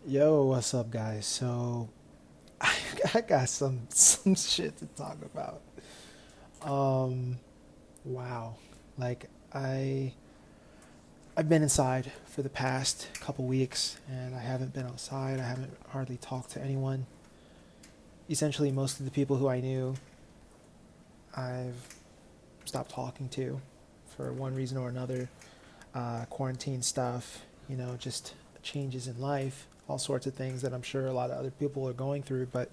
Yo, what's up, guys? So, I got some shit to talk about. Um, wow. Like I I've been inside for the past couple weeks and I haven't been outside. I haven't hardly talked to anyone. Essentially, most of the people who I knew, I've stopped talking to for one reason or another. Quarantine stuff, just changes in life, all sorts of things that I'm sure a lot of other people are going through, but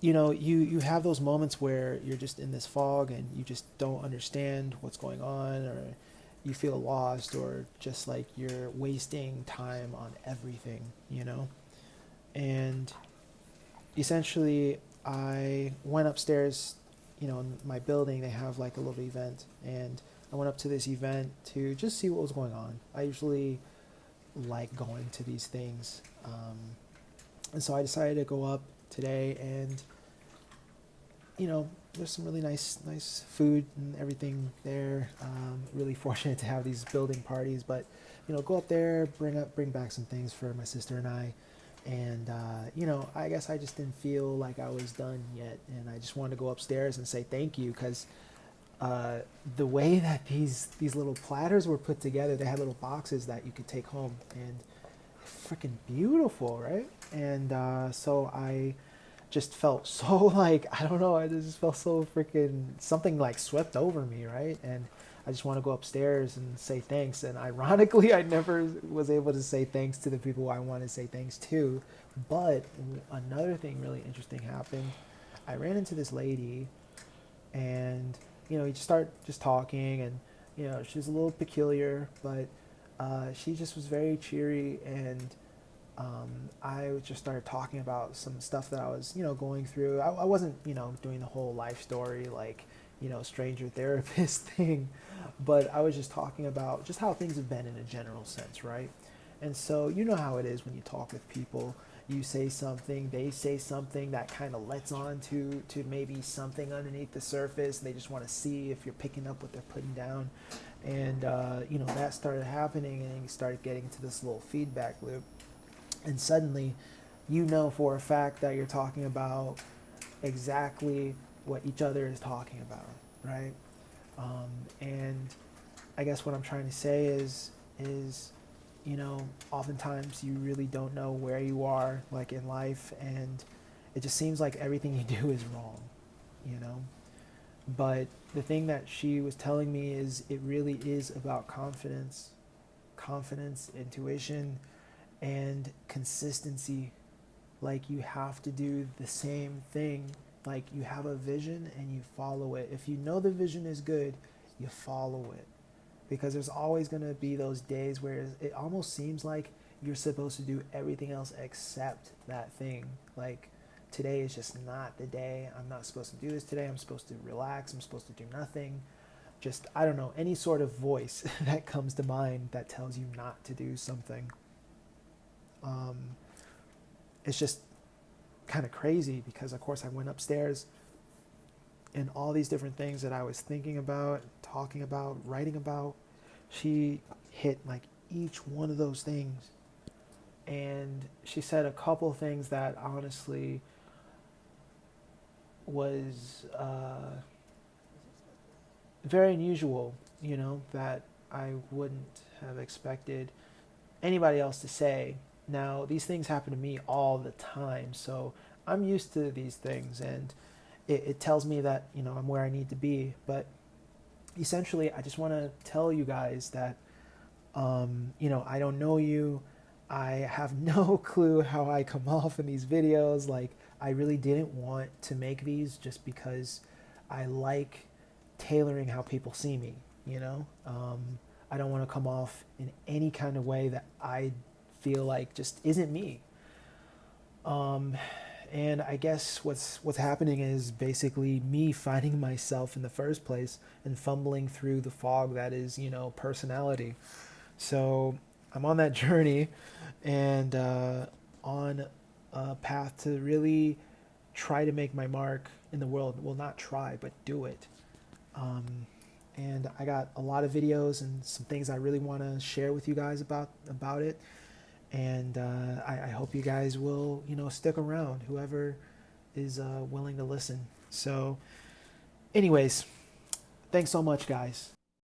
you have those moments where you're just in this fog and you just don't understand what's going on, or you feel lost, or just like you're wasting time on everything. And essentially, I went upstairs. In my building they have like a little event, and I went up to this event to just see what was going on. I usually like going to these things, and so I decided to go up today, and there's some really nice food and everything there. Really fortunate to have these building parties, but go up there, bring back some things for my sister and I, and I guess I just didn't feel like I was done yet, and I just wanted to go upstairs and say thank you because uh, the way that these little platters were put together, they had little boxes that you could take home, and freaking beautiful, right? And so I just felt so like I don't know. I just felt so freaking something like swept over me, right? And I just want to go upstairs and say thanks. And ironically, I never was able to say thanks to the people I want to say thanks to. But another thing really interesting happened. I ran into this lady, and you just start just talking, and she's a little peculiar, but she just was very cheery, and I just started talking about some stuff that I was, going through. I wasn't, doing the whole life story like, stranger therapist thing, but I was just talking about just how things have been in a general sense, right? And so you know how it is when you talk with people. You say something, they say something that kind of lets on to maybe something underneath the surface. They just want to see if you're picking up what they're putting down, and that started happening, and you started getting to this little feedback loop, and suddenly you know for a fact that you're talking about exactly what each other is talking about, right? And I guess what I'm trying to say is oftentimes you really don't know where you are like in life, and it just seems like everything you do is wrong, you know. But the thing that she was telling me is it really is about confidence, intuition, and consistency. Like you have to do the same thing. Like you have a vision and you follow it. If you know the vision is good, you follow it, because there's always going to be those days where it almost seems like you're supposed to do everything else except that thing. Like today is just not the day. I'm not supposed to do this today. I'm supposed to relax. I'm supposed to do nothing. Just, I don't know, any sort of voice that comes to mind that tells you not to do something. um, it's just kind of crazy because, of course, I went upstairs, and all these different things that I was thinking about, talking about, writing about, she hit like each one of those things. And she said a couple things that honestly was very unusual, that I wouldn't have expected anybody else to say. Now, these things happen to me all the time, so I'm used to these things, and it tells me that, I'm where I need to be. But essentially, I just want to tell you guys that, I don't know you. I have no clue how I come off in these videos. Like, I really didn't want to make these just because I like tailoring how people see me, you know? I don't want to come off in any kind of way that I feel like just isn't me. Um, and I guess what's happening is basically me finding myself in the first place and fumbling through the fog that is, personality. So I'm on that journey, and on a path to really try to make my mark in the world. Well, not try, but do it. Um, and I got a lot of videos and some things I really want to share with you guys about it. And I hope you guys will, stick around, whoever is willing to listen. So anyways, thanks so much, guys.